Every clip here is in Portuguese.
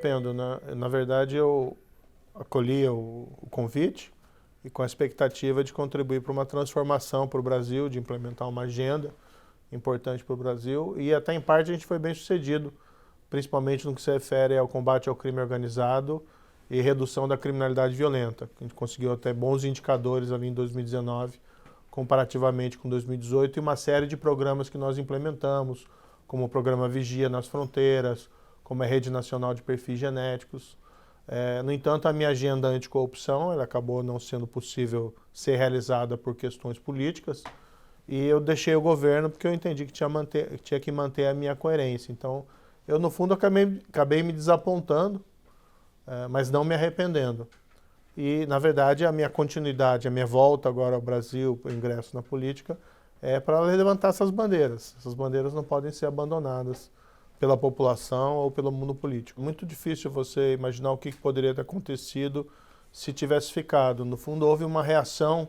arrependo, né? Na verdade, eu acolhi o convite e com a expectativa de contribuir para uma transformação para o Brasil, de implementar uma agenda importante para o Brasil. E até em parte a gente foi bem sucedido, principalmente no que se refere ao combate ao crime organizado e redução da criminalidade violenta. A gente conseguiu até bons indicadores ali em 2019, comparativamente com 2018, e uma série de programas que nós implementamos, como o programa Vigia nas Fronteiras, como a Rede Nacional de Perfis Genéticos. No entanto, a minha agenda anticorrupção ela acabou não sendo possível ser realizada por questões políticas, e eu deixei o governo porque eu entendi que tinha que manter a minha coerência. Então, eu, no fundo, acabei me desapontando, mas não me arrependendo. E, na verdade, a minha continuidade, a minha volta agora ao Brasil, o ingresso na política, é para levantar essas bandeiras. Essas bandeiras não podem ser abandonadas pela população ou pelo mundo político. Muito difícil você imaginar o que poderia ter acontecido se tivesse ficado. No fundo, houve uma reação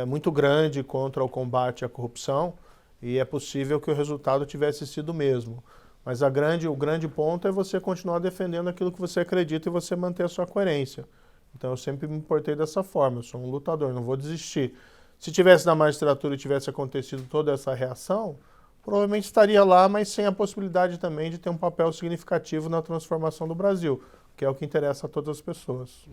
muito grande contra o combate à corrupção e é possível que o resultado tivesse sido o mesmo. Mas o grande ponto é você continuar defendendo aquilo que você acredita e você manter a sua coerência. Então eu sempre me portei dessa forma, eu sou um lutador, não vou desistir. Se tivesse na magistratura e tivesse acontecido toda essa reação, provavelmente estaria lá, mas sem a possibilidade também de ter um papel significativo na transformação do Brasil, que é o que interessa a todas as pessoas.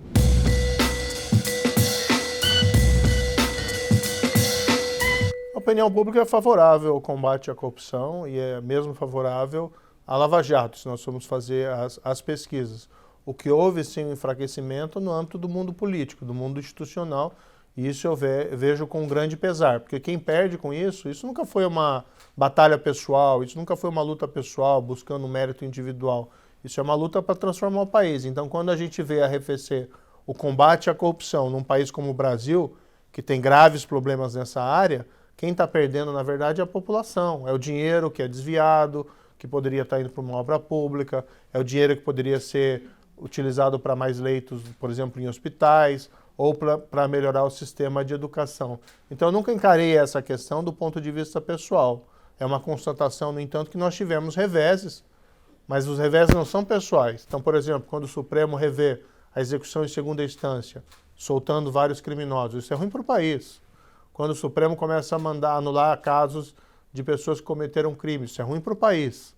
A opinião pública é favorável ao combate à corrupção e é mesmo favorável à Lava Jato, se nós formos fazer as pesquisas. O que houve, sim, um enfraquecimento no âmbito do mundo político, do mundo institucional, e isso eu vejo com um grande pesar, porque quem perde com isso nunca foi uma batalha pessoal, isso nunca foi uma luta pessoal buscando um mérito individual, isso é uma luta para transformar o país. Então, quando a gente vê arrefecer o combate à corrupção num país como o Brasil, que tem graves problemas nessa área, quem está perdendo, na verdade, é a população, é o dinheiro que é desviado, que poderia estar indo para uma obra pública, é o dinheiro que poderia ser utilizado para mais leitos, por exemplo, em hospitais, ou para melhorar o sistema de educação. Então, eu nunca encarei essa questão do ponto de vista pessoal. É uma constatação, no entanto, que nós tivemos reveses, mas os reveses não são pessoais. Então, por exemplo, quando o Supremo revê a execução em segunda instância, soltando vários criminosos, isso é ruim para o país. Quando o Supremo começa a mandar anular casos de pessoas que cometeram crimes, isso é ruim para o país.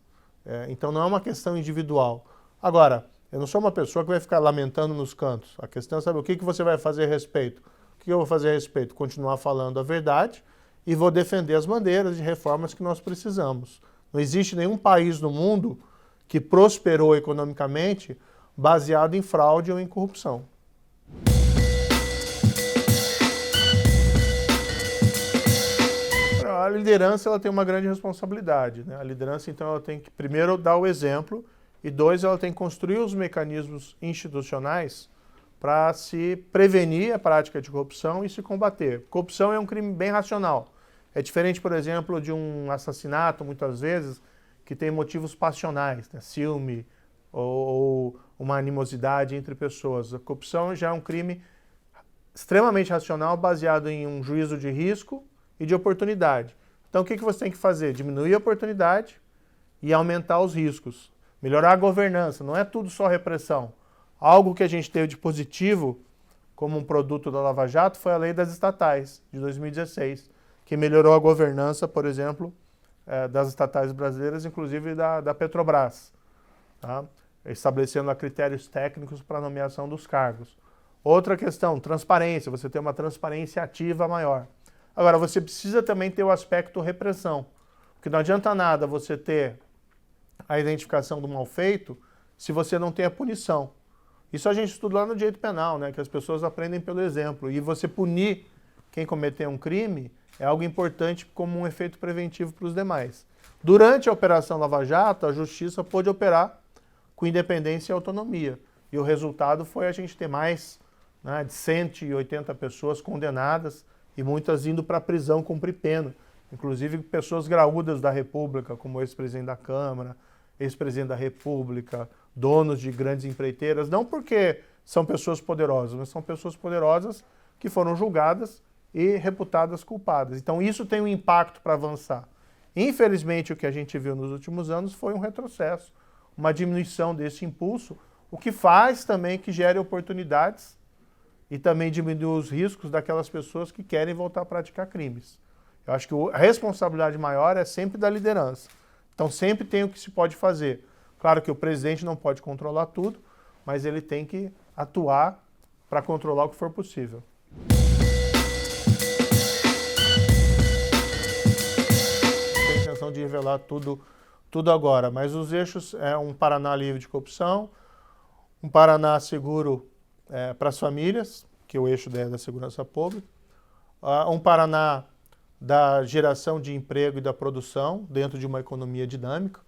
Então, não é uma questão individual. Agora, eu não sou uma pessoa que vai ficar lamentando nos cantos. A questão é saber o que você vai fazer a respeito. O que eu vou fazer a respeito? Continuar falando a verdade e vou defender as bandeiras de reformas que nós precisamos. Não existe nenhum país no mundo que prosperou economicamente baseado em fraude ou em corrupção. A liderança ela tem uma grande responsabilidade, né? A liderança, então, ela tem que, primeiro, dar o exemplo, e dois, ela tem que construir os mecanismos institucionais para se prevenir a prática de corrupção e se combater. Corrupção é um crime bem racional. É diferente, por exemplo, de um assassinato, muitas vezes, que tem motivos passionais, né? Ciúme ou uma animosidade entre pessoas. A corrupção já é um crime extremamente racional, baseado em um juízo de risco e de oportunidade. Então, o que você tem que fazer? Diminuir a oportunidade e aumentar os riscos. Melhorar a governança, não é tudo só repressão. Algo que a gente teve de positivo, como um produto da Lava Jato, foi a lei das estatais, de 2016, que melhorou a governança, por exemplo, das estatais brasileiras, inclusive da Petrobras, tá? Estabelecendo critérios técnicos para a nomeação dos cargos. Outra questão, transparência, você tem uma transparência ativa maior. Agora, você precisa também ter o aspecto repressão, porque não adianta nada você ter a identificação do mal feito se você não tem a punição. Isso a gente estuda lá no direito penal, né? Que as pessoas aprendem pelo exemplo. E você punir quem cometeu um crime é algo importante como um efeito preventivo para os demais. Durante a Operação Lava Jato, a Justiça pôde operar com independência e autonomia. E o resultado foi a gente ter mais, né, de 180 pessoas condenadas e muitas indo para a prisão cumprir pena. Inclusive pessoas graúdas da República, como o ex-presidente da Câmara, ex-presidente da República, donos de grandes empreiteiras, não porque são pessoas poderosas, mas são pessoas poderosas que foram julgadas e reputadas culpadas. Então isso tem um impacto para avançar. Infelizmente, o que a gente viu nos últimos anos foi um retrocesso. uma diminuição desse impulso, o que faz também que gere oportunidades e também diminui os riscos daquelas pessoas que querem voltar a praticar crimes. Eu acho que a responsabilidade maior é sempre da liderança. Então sempre tem o que se pode fazer. Claro que o presidente não pode controlar tudo, mas ele tem que atuar para controlar o que for possível. Não tenho intenção de revelar tudo agora, mas os eixos é um Paraná livre de corrupção, um Paraná seguro para as famílias, que é o eixo da segurança pública, um Paraná da geração de emprego e da produção dentro de uma economia dinâmica.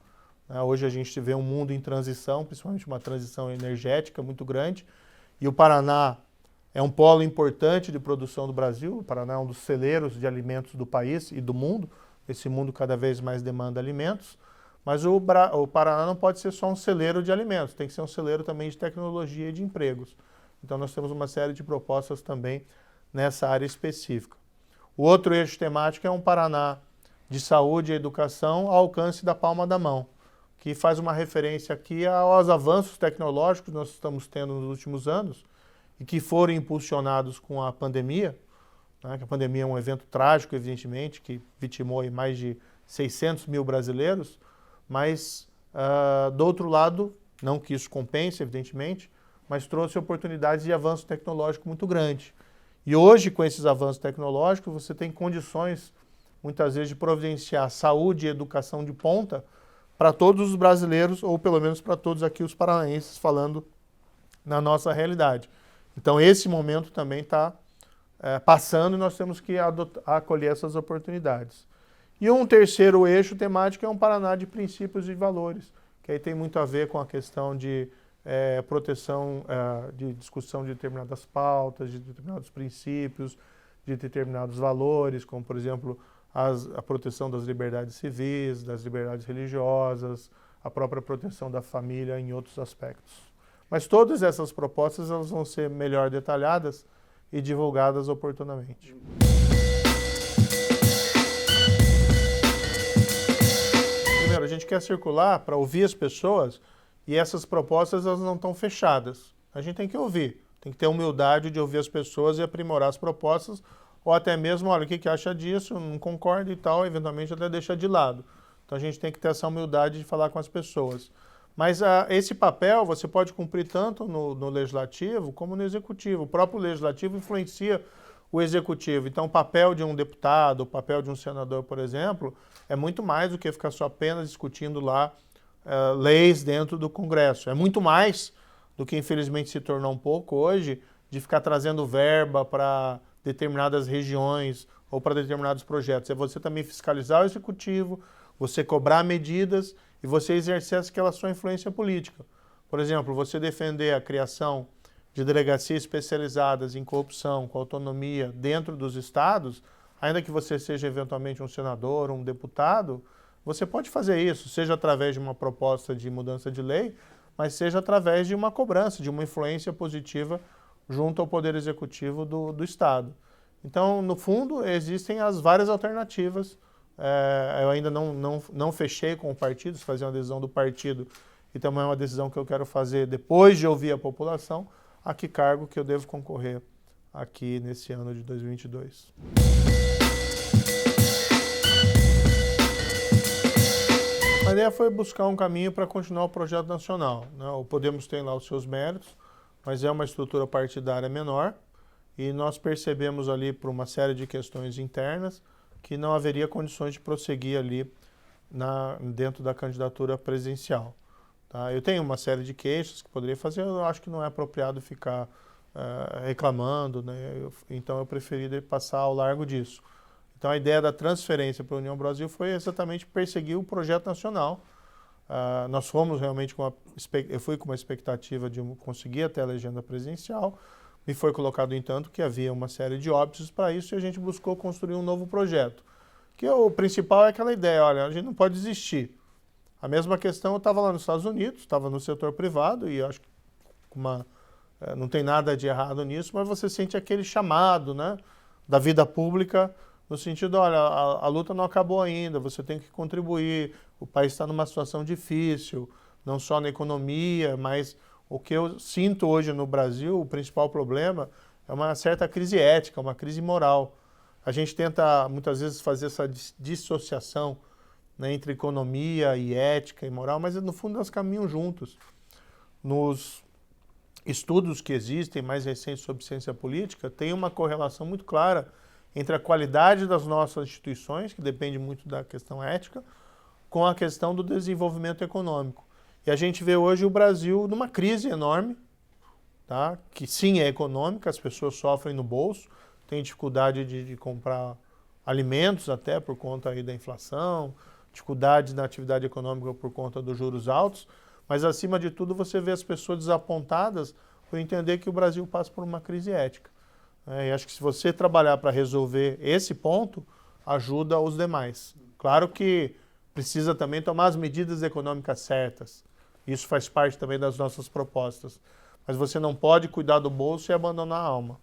Hoje a gente vê um mundo em transição, principalmente uma transição energética muito grande, e o Paraná é um polo importante de produção do Brasil. O Paraná é um dos celeiros de alimentos do país e do mundo. Esse mundo cada vez mais demanda alimentos, mas o Paraná não pode ser só um celeiro de alimentos, tem que ser um celeiro também de tecnologia e de empregos. Então nós temos uma série de propostas também nessa área específica. O outro eixo temático é um Paraná de saúde e educação ao alcance da palma da mão, que faz uma referência aqui aos avanços tecnológicos que nós estamos tendo nos últimos anos e que foram impulsionados com a pandemia, né, que a pandemia é um evento trágico, evidentemente, que vitimou aí mais de 600 mil brasileiros, mas, do outro lado, não que isso compense, evidentemente, mas trouxe oportunidades de avanço tecnológico muito grande. E hoje, com esses avanços tecnológicos, você tem condições, muitas vezes, de providenciar saúde e educação de ponta para todos os brasileiros, ou pelo menos para todos aqui os paranaenses, falando na nossa realidade. Então, esse momento também está passando e nós temos que acolher essas oportunidades. E um terceiro eixo temático é um Paraná de princípios e valores, que aí tem muito a ver com a questão de proteção, de discussão de determinadas pautas, de determinados princípios, de determinados valores, como, por exemplo, a proteção das liberdades civis, das liberdades religiosas, a própria proteção da família em outros aspectos. Mas todas essas propostas elas vão ser melhor detalhadas e divulgadas oportunamente. Primeiro, a gente quer circular para ouvir as pessoas e essas propostas elas não estão fechadas. A gente tem que ouvir, tem que ter humildade de ouvir as pessoas e aprimorar as propostas, ou até mesmo, olha, o que acha disso, não concorda e tal, eventualmente até deixa de lado. Então a gente tem que ter essa humildade de falar com as pessoas. Mas esse papel você pode cumprir tanto no legislativo como no executivo. O próprio legislativo influencia o executivo. Então o papel de um deputado, o papel de um senador, por exemplo, é muito mais do que ficar só apenas discutindo lá leis dentro do Congresso. É muito mais do que infelizmente se tornou um pouco hoje, de ficar trazendo verba para determinadas regiões ou para determinados projetos. É você também fiscalizar o executivo, você cobrar medidas e você exercer aquela sua influência política. Por exemplo, você defender a criação de delegacias especializadas em corrupção, com autonomia dentro dos estados, ainda que você seja eventualmente um senador, um deputado, você pode fazer isso, seja através de uma proposta de mudança de lei, mas seja através de uma cobrança, de uma influência positiva junto ao Poder Executivo do Estado. Então, no fundo, existem as várias alternativas. Eu ainda não fechei com o partido, se fazer uma decisão do partido, e também é uma decisão que eu quero fazer depois de ouvir a população, a que cargo que eu devo concorrer aqui nesse ano de 2022. A ideia foi buscar um caminho para continuar o projeto nacional, né? O Podemos tem lá os seus méritos, mas é uma estrutura partidária menor e nós percebemos ali por uma série de questões internas que não haveria condições de prosseguir ali dentro da candidatura presidencial. Tá? Eu tenho uma série de queixas que poderia fazer, eu acho que não é apropriado ficar reclamando, né? Então eu preferi passar ao largo disso. Então a ideia da transferência para a União Brasil foi exatamente perseguir o projeto nacional. Nós fomos realmente eu fui com uma expectativa de conseguir até a legenda presidencial, me foi colocado, entanto, que havia uma série de óbices para isso e a gente buscou construir um novo projeto. Que o principal é aquela ideia, olha, a gente não pode desistir. A mesma questão, eu estava lá nos Estados Unidos, estava no setor privado e acho que não tem nada de errado nisso, mas você sente aquele chamado, né, da vida pública, no sentido, olha, a luta não acabou ainda, você tem que contribuir, o país está numa situação difícil, não só na economia, mas o que eu sinto hoje no Brasil, o principal problema é uma certa crise ética, uma crise moral. A gente tenta, muitas vezes, fazer essa dissociação, né, entre economia e ética e moral, mas no fundo elas caminham juntos. Nos estudos que existem, mais recentes sobre ciência política, tem uma correlação muito clara entre a qualidade das nossas instituições, que depende muito da questão ética, com a questão do desenvolvimento econômico. E a gente vê hoje o Brasil numa crise enorme, tá? Que sim é econômica, as pessoas sofrem no bolso, têm dificuldade de comprar alimentos até por conta aí da inflação, dificuldades na atividade econômica por conta dos juros altos, mas acima de tudo você vê as pessoas desapontadas por entender que o Brasil passa por uma crise ética. E acho que se você trabalhar para resolver esse ponto, ajuda os demais. Claro que precisa também tomar as medidas econômicas certas. Isso faz parte também das nossas propostas. Mas você não pode cuidar do bolso e abandonar a alma.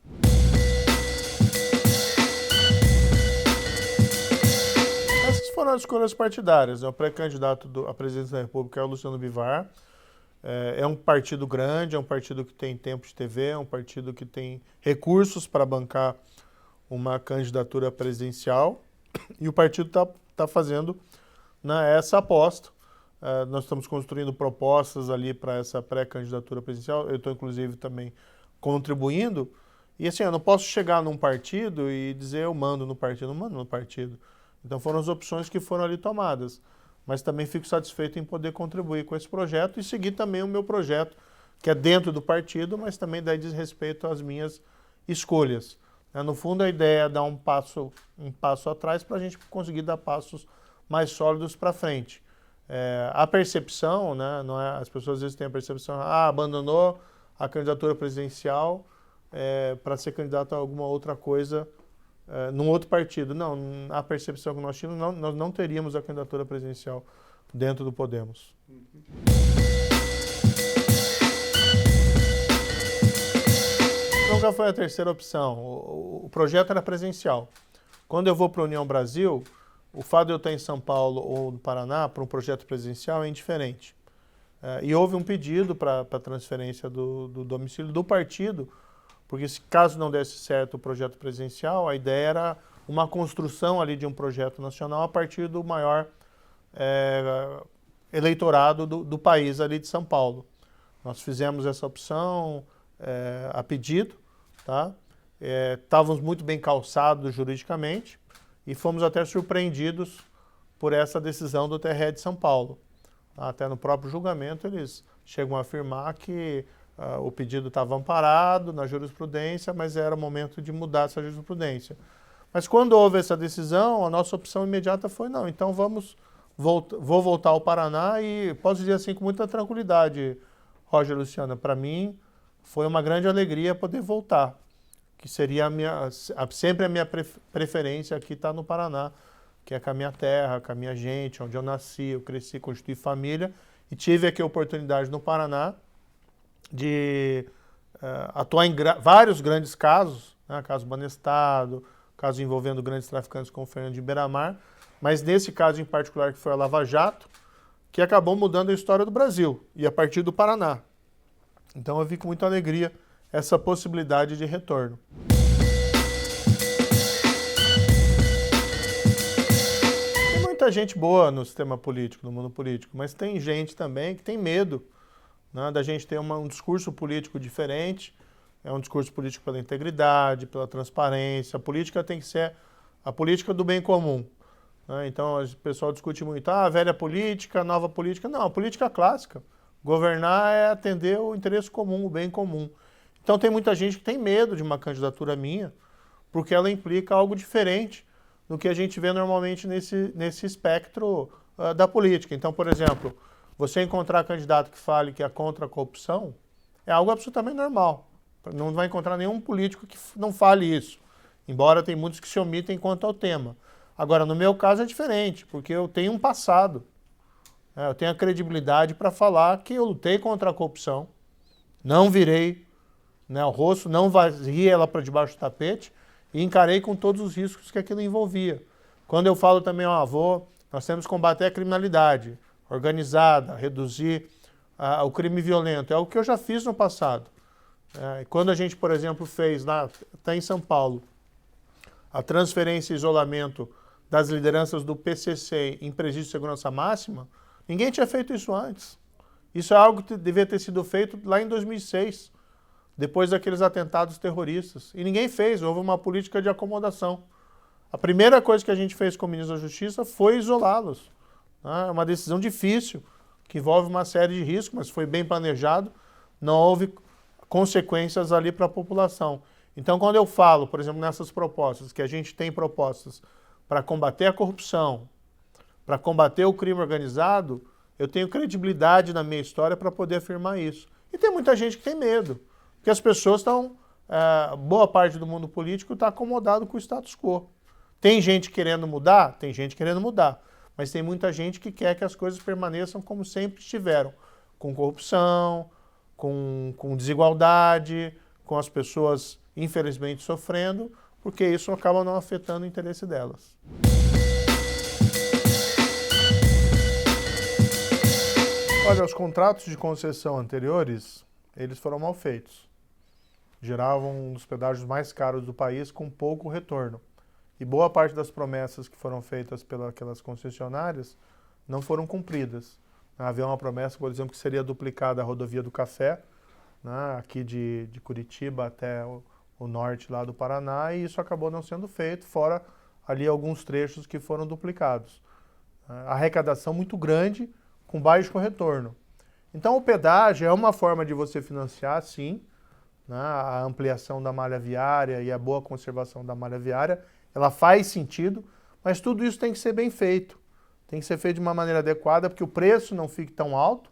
Essas foram as escolhas partidárias. O pré-candidato à presidência da República é o Luciano Bivar. É um partido grande, é um partido que tem tempo de TV, é um partido que tem recursos para bancar uma candidatura presidencial. E o partido está fazendo, né, essa aposta. Nós estamos construindo propostas ali para essa pré-candidatura presidencial. Eu estou, inclusive, também contribuindo. E assim, eu não posso chegar num partido e dizer eu mando no partido. Não mando no partido. Então foram as opções que foram ali tomadas. Mas também fico satisfeito em poder contribuir com esse projeto e seguir também o meu projeto, que é dentro do partido, mas também daí diz respeito às minhas escolhas. No fundo, a ideia é dar um passo atrás para a gente conseguir dar passos mais sólidos para frente. A percepção, né, não é, as pessoas às vezes têm a percepção, abandonou a candidatura presidencial para ser candidato a alguma outra coisa num outro partido. Não, a percepção que nós tínhamos, nós não teríamos a candidatura presidencial dentro do Podemos. Nunca foi a terceira opção. O projeto era presencial. Quando eu vou para a União Brasil, o fato de eu estar em São Paulo ou no Paraná para um projeto presidencial é indiferente. E houve um pedido para transferência do domicílio do partido, porque se caso não desse certo o projeto presidencial, a ideia era uma construção ali de um projeto nacional a partir do maior eleitorado do país ali de São Paulo. Nós fizemos essa opção a pedido, tá? Estávamos muito bem calçados juridicamente e fomos até surpreendidos por essa decisão do TRE de São Paulo. Até no próprio julgamento eles chegam a afirmar que o pedido estava amparado na jurisprudência, mas era o momento de mudar essa jurisprudência. Mas quando houve essa decisão, a nossa opção imediata foi não, então vou voltar ao Paraná e posso dizer assim com muita tranquilidade, Roger, Luciana, para mim foi uma grande alegria poder voltar, que seria sempre a minha preferência aqui estar no Paraná, que é com a minha terra, com a minha gente, onde eu nasci, eu cresci, constituí família e tive aqui a oportunidade no Paraná de atuar em vários grandes casos, né? Caso Banestado, caso envolvendo grandes traficantes como o Fernando de Beiramar, mas nesse caso em particular que foi a Lava Jato, que acabou mudando a história do Brasil, e a partir do Paraná. Então eu vi com muita alegria essa possibilidade de retorno. Tem muita gente boa no sistema político, no mundo político, mas tem gente também que tem medo, né, da gente ter um discurso político diferente. É um discurso político pela integridade, pela transparência. A política tem que ser a política do bem comum. Né? Então, o pessoal discute muito, velha política, nova política. Não, a política clássica. Governar é atender o interesse comum, o bem comum. Então, tem muita gente que tem medo de uma candidatura minha, porque ela implica algo diferente do que a gente vê normalmente nesse espectro da política. Então, por exemplo, você encontrar candidato que fale que é contra a corrupção é algo absolutamente normal. Não vai encontrar nenhum político que não fale isso, embora tem muitos que se omitem quanto ao tema. Agora, no meu caso é diferente, porque eu tenho um passado. Eu tenho a credibilidade para falar que eu lutei contra a corrupção, não virei, né, o rosto, não varri ela para debaixo do tapete e encarei com todos os riscos que aquilo envolvia. Quando eu falo também, nós temos que combater a criminalidade organizada, reduzir o crime violento. É o que eu já fiz no passado. Quando a gente, por exemplo, fez lá, até em São Paulo, a transferência e isolamento das lideranças do PCC em presídio de segurança máxima, ninguém tinha feito isso antes. Isso é algo que devia ter sido feito lá em 2006, depois daqueles atentados terroristas. E ninguém fez, houve uma política de acomodação. A primeira coisa que a gente fez com o ministro da Justiça foi isolá-los. É uma decisão difícil, que envolve uma série de riscos, mas foi bem planejado, não houve consequências ali para a população. Então, quando eu falo, por exemplo, nessas propostas, que a gente tem propostas para combater a corrupção, para combater o crime organizado, eu tenho credibilidade na minha história para poder afirmar isso. E tem muita gente que tem medo, porque as pessoas estão, boa parte do mundo político está acomodado com o status quo. Tem gente querendo mudar? Tem gente querendo mudar. Mas tem muita gente que quer que as coisas permaneçam como sempre estiveram, com corrupção, com desigualdade, com as pessoas infelizmente sofrendo, porque isso acaba não afetando o interesse delas. Olha, os contratos de concessão anteriores, eles foram mal feitos. Geravam um dos pedágios mais caros do país com pouco retorno. E boa parte das promessas que foram feitas pelas concessionárias não foram cumpridas. Havia uma promessa, por exemplo, que seria duplicada a rodovia do Café, né, aqui de Curitiba até o norte lá do Paraná, e isso acabou não sendo feito, fora ali alguns trechos que foram duplicados. Arrecadação muito grande, com baixo retorno. Então o pedágio é uma forma de você financiar, sim, né, a ampliação da malha viária e a boa conservação da malha viária, ela faz sentido, mas tudo isso tem que ser bem feito. Tem que ser feito de uma maneira adequada, porque o preço não fique tão alto,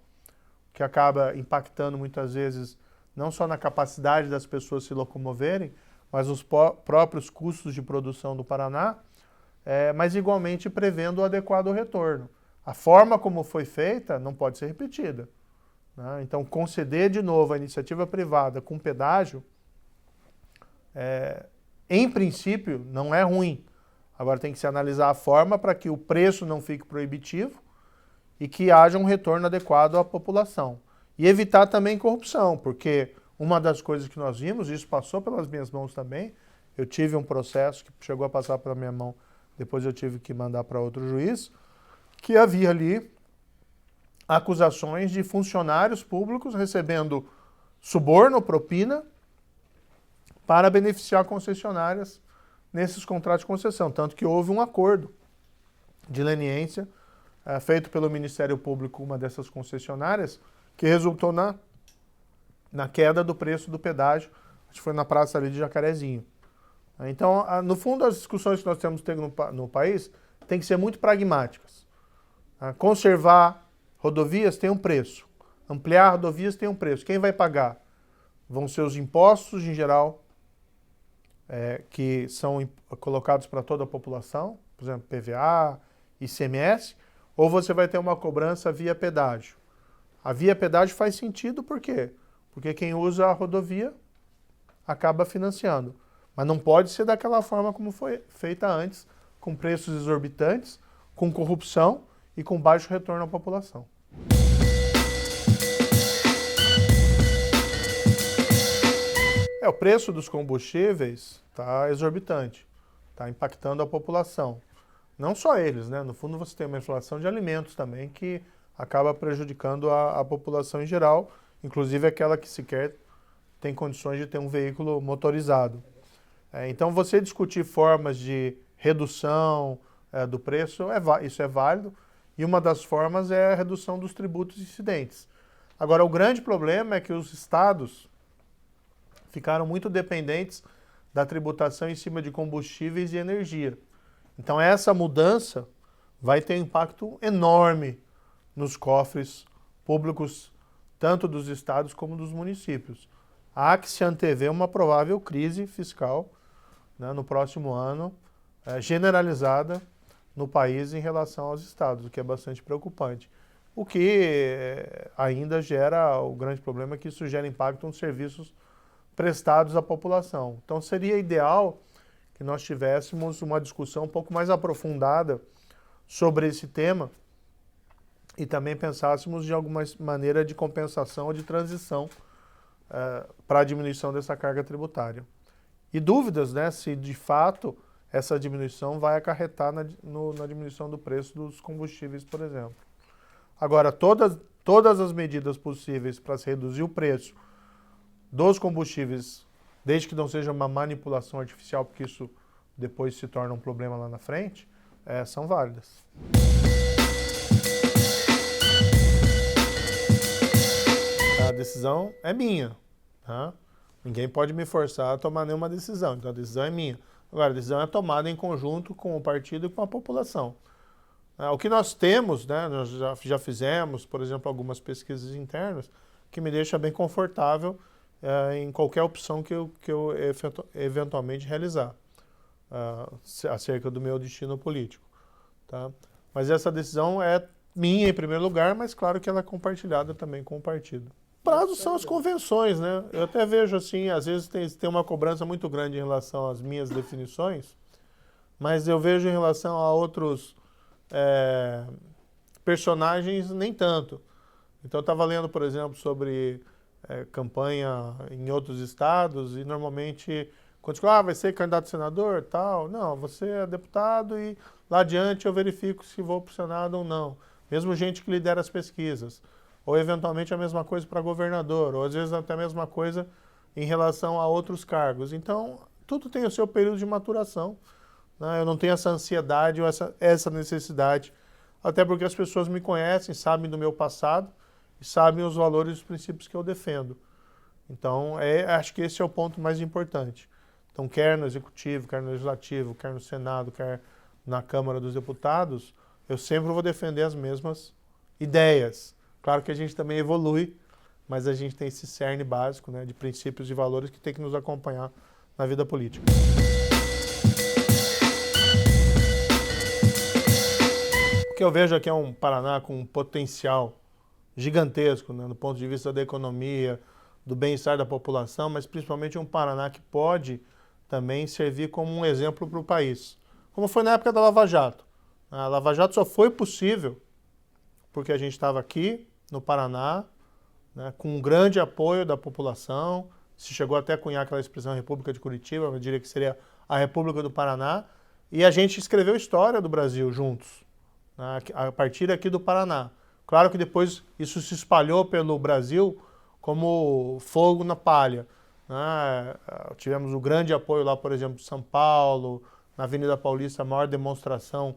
que acaba impactando muitas vezes não só na capacidade das pessoas se locomoverem, mas os próprios custos de produção do Paraná, mas igualmente prevendo o adequado retorno. A forma como foi feita não pode ser repetida, né? Então, conceder de novo a iniciativa privada com pedágio, em princípio, não é ruim. Agora tem que se analisar a forma para que o preço não fique proibitivo e que haja um retorno adequado à população. E evitar também corrupção, porque uma das coisas que nós vimos, e isso passou pelas minhas mãos também, eu tive um processo que chegou a passar pela minha mão, depois eu tive que mandar para outro juiz, que havia ali acusações de funcionários públicos recebendo suborno, propina, para beneficiar concessionárias nesses contratos de concessão. Tanto que houve um acordo de leniência feito pelo Ministério Público com uma dessas concessionárias, que resultou na queda do preço do pedágio, acho que foi na praça ali de Jacarezinho. Então, no fundo, as discussões que nós temos que ter no país têm que ser muito pragmáticas. Conservar rodovias tem um preço, ampliar rodovias tem um preço. Quem vai pagar? Vão ser os impostos, em geral, que são colocados para toda a população, por exemplo, PVA, ICMS, ou você vai ter uma cobrança via pedágio. A via pedágio faz sentido por quê? Porque quem usa a rodovia acaba financiando. Mas não pode ser daquela forma como foi feita antes, com preços exorbitantes, com corrupção e com baixo retorno à população. O preço dos combustíveis está exorbitante, está impactando a população. Não só eles, né? No fundo você tem uma inflação de alimentos também que acaba prejudicando a população em geral, inclusive aquela que sequer tem condições de ter um veículo motorizado. Então você discutir formas de redução do preço, isso é válido, e uma das formas é a redução dos tributos incidentes. Agora, o grande problema é que os estados ficaram muito dependentes da tributação em cima de combustíveis e energia. Então essa mudança vai ter um impacto enorme nos cofres públicos, tanto dos estados como dos municípios. Há que se antever uma provável crise fiscal, né, no próximo ano, generalizada no país em relação aos estados, o que é bastante preocupante. O que ainda gera, o grande problema é que isso gera impacto nos serviços prestados à população. Então seria ideal que nós tivéssemos uma discussão um pouco mais aprofundada sobre esse tema e também pensássemos de alguma maneira de compensação ou de transição para a diminuição dessa carga tributária. E dúvidas, né, se de fato essa diminuição vai acarretar na diminuição do preço dos combustíveis, por exemplo. Agora, todas as medidas possíveis para se reduzir o preço dos combustíveis, desde que não seja uma manipulação artificial, porque isso depois se torna um problema lá na frente, são válidas. A decisão é minha, tá? Ninguém pode me forçar a tomar nenhuma decisão, então a decisão é minha. Agora, a decisão é tomada em conjunto com o partido e com a população. O que nós temos, né, nós já fizemos, por exemplo, algumas pesquisas internas, que me deixa bem confortável em qualquer opção que eu eventualmente realizar acerca do meu destino político. Tá? Mas essa decisão é minha em primeiro lugar, mas claro que ela é compartilhada também com o partido. Prazos são as convenções, né? Eu até vejo assim, às vezes tem uma cobrança muito grande em relação às minhas definições, mas eu vejo em relação a outros personagens nem tanto. Então eu estava lendo, por exemplo, sobre campanha em outros estados e normalmente quando digo, vai ser candidato a senador, tal, não, você é deputado e lá adiante eu verifico se vou para o Senado ou não. Mesmo gente que lidera as pesquisas. Ou eventualmente a mesma coisa para governador, ou às vezes até a mesma coisa em relação a outros cargos. Então, tudo tem o seu período de maturação. Né? Eu não tenho essa ansiedade ou essa necessidade, até porque as pessoas me conhecem, sabem do meu passado e sabem os valores e os princípios que eu defendo. Então, acho que esse é o ponto mais importante. Então, quer no Executivo, quer no Legislativo, quer no Senado, quer na Câmara dos Deputados, eu sempre vou defender as mesmas ideias. Claro que a gente também evolui, mas a gente tem esse cerne básico, né, de princípios e valores que tem que nos acompanhar na vida política. O que eu vejo aqui é um Paraná com um potencial gigantesco, né, do ponto de vista da economia, do bem-estar da população, mas principalmente um Paraná que pode também servir como um exemplo para o país. Como foi na época da Lava Jato. A Lava Jato só foi possível porque a gente estava aqui no Paraná, né, com um grande apoio da população. Se chegou até a cunhar aquela expressão República de Curitiba, eu diria que seria a República do Paraná. E a gente escreveu história do Brasil juntos, né, a partir aqui do Paraná. Claro que depois isso se espalhou pelo Brasil como fogo na palha. Né? Tivemos o grande apoio lá, por exemplo, de São Paulo, na Avenida Paulista, a maior demonstração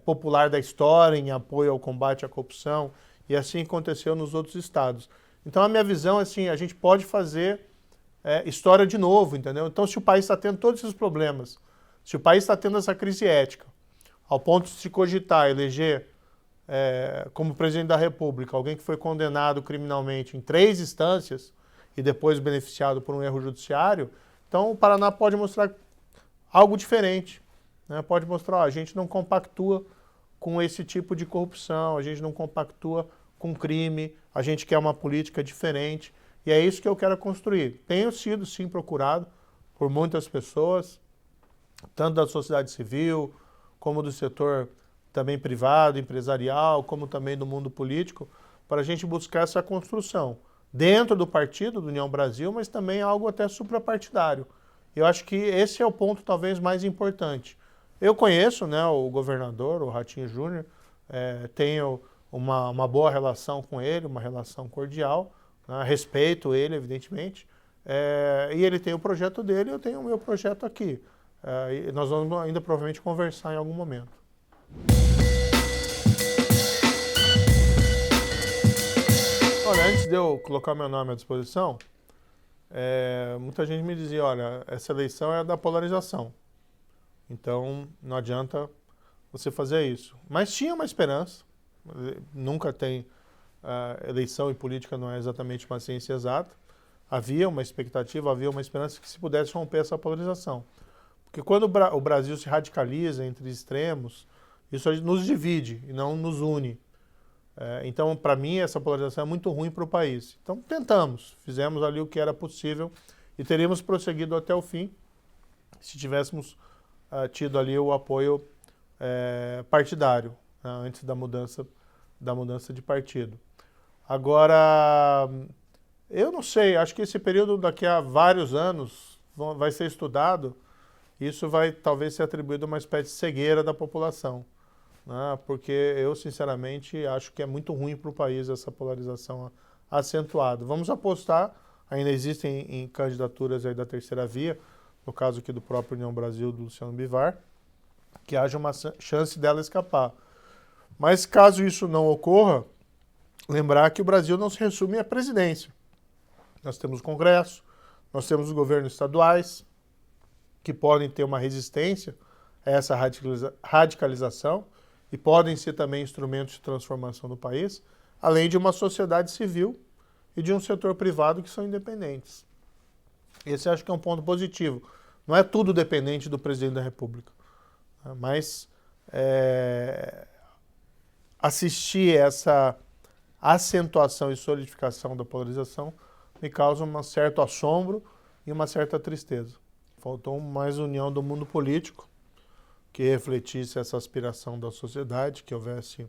popular da história em apoio ao combate à corrupção, e assim aconteceu nos outros estados. Então a minha visão é assim, a gente pode fazer história de novo, entendeu? Então se o país está tendo todos esses problemas, se o país está tendo essa crise ética, ao ponto de se cogitar eleger como presidente da República alguém que foi condenado criminalmente em 3 instâncias e depois beneficiado por um erro judiciário, então o Paraná pode mostrar algo diferente. Né? Pode mostrar, a gente não compactua com esse tipo de corrupção, a gente não compactua com crime, a gente quer uma política diferente, e é isso que eu quero construir. Tenho sido, sim, procurado por muitas pessoas, tanto da sociedade civil, como do setor também privado, empresarial, como também do mundo político, para a gente buscar essa construção dentro do partido, do União Brasil, mas também algo até suprapartidário. Eu acho que esse é o ponto talvez mais importante. Eu conheço, né, o governador, o Ratinho Júnior, tenho uma boa relação com ele, uma relação cordial, né, respeito ele, evidentemente, e ele tem o projeto dele e eu tenho o meu projeto aqui. E nós vamos ainda provavelmente conversar em algum momento. Olha, antes de eu colocar meu nome à disposição, muita gente me dizia, olha, essa eleição é da polarização. Então, não adianta você fazer isso. Mas tinha uma esperança. Nunca tem... eleição e política não é exatamente uma ciência exata. Havia uma expectativa, havia uma esperança que se pudesse romper essa polarização. Porque quando o Brasil se radicaliza entre extremos, isso nos divide e não nos une. Então, para mim, essa polarização é muito ruim para o país. Então, tentamos. Fizemos ali o que era possível e teríamos prosseguido até o fim se tivéssemos tido ali o apoio partidário, né, antes da mudança da mudança de partido. Agora, eu não sei, acho que esse período daqui a vários anos vai ser estudado, isso vai talvez ser atribuído a uma espécie de cegueira da população, né? Porque eu, sinceramente, acho que é muito ruim para o país essa polarização acentuada. Vamos apostar, ainda existem em candidaturas aí da terceira via, no caso aqui do próprio União Brasil, do Luciano Bivar, que haja uma chance dela escapar. Mas caso isso não ocorra, lembrar que o Brasil não se resume à presidência. Nós temos o Congresso, nós temos os governos estaduais, que podem ter uma resistência a essa radicalização e podem ser também instrumentos de transformação do país, além de uma sociedade civil e de um setor privado que são independentes. Esse acho que é um ponto positivo. Não é tudo dependente do presidente da República, mas assistir essa acentuação e solidificação da polarização me causa um certo assombro e uma certa tristeza. Faltou mais união do mundo político, que refletisse essa aspiração da sociedade, que houvesse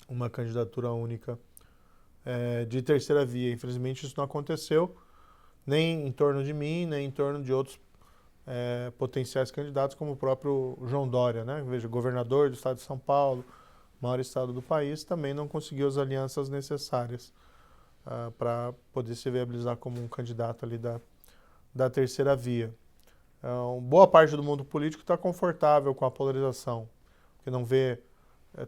uma candidatura única de terceira via. Infelizmente isso não aconteceu, nem em torno de mim, nem em torno de outros potenciais candidatos, como o próprio João Dória, né? Veja, governador do estado de São Paulo, maior estado do país, também não conseguiu as alianças necessárias para poder se viabilizar como um candidato ali da terceira via. Boa parte do mundo político está confortável com a polarização, porque não vê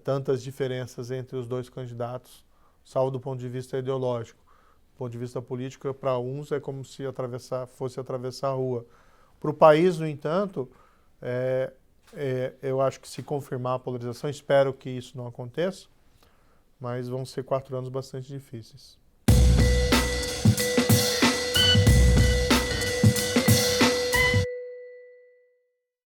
tantas diferenças entre os dois candidatos, salvo do ponto de vista ideológico. Do ponto de vista político, para uns é como se fosse atravessar a rua. Para o país, no entanto, eu acho que se confirmar a polarização, espero que isso não aconteça, mas vão ser 4 anos bastante difíceis.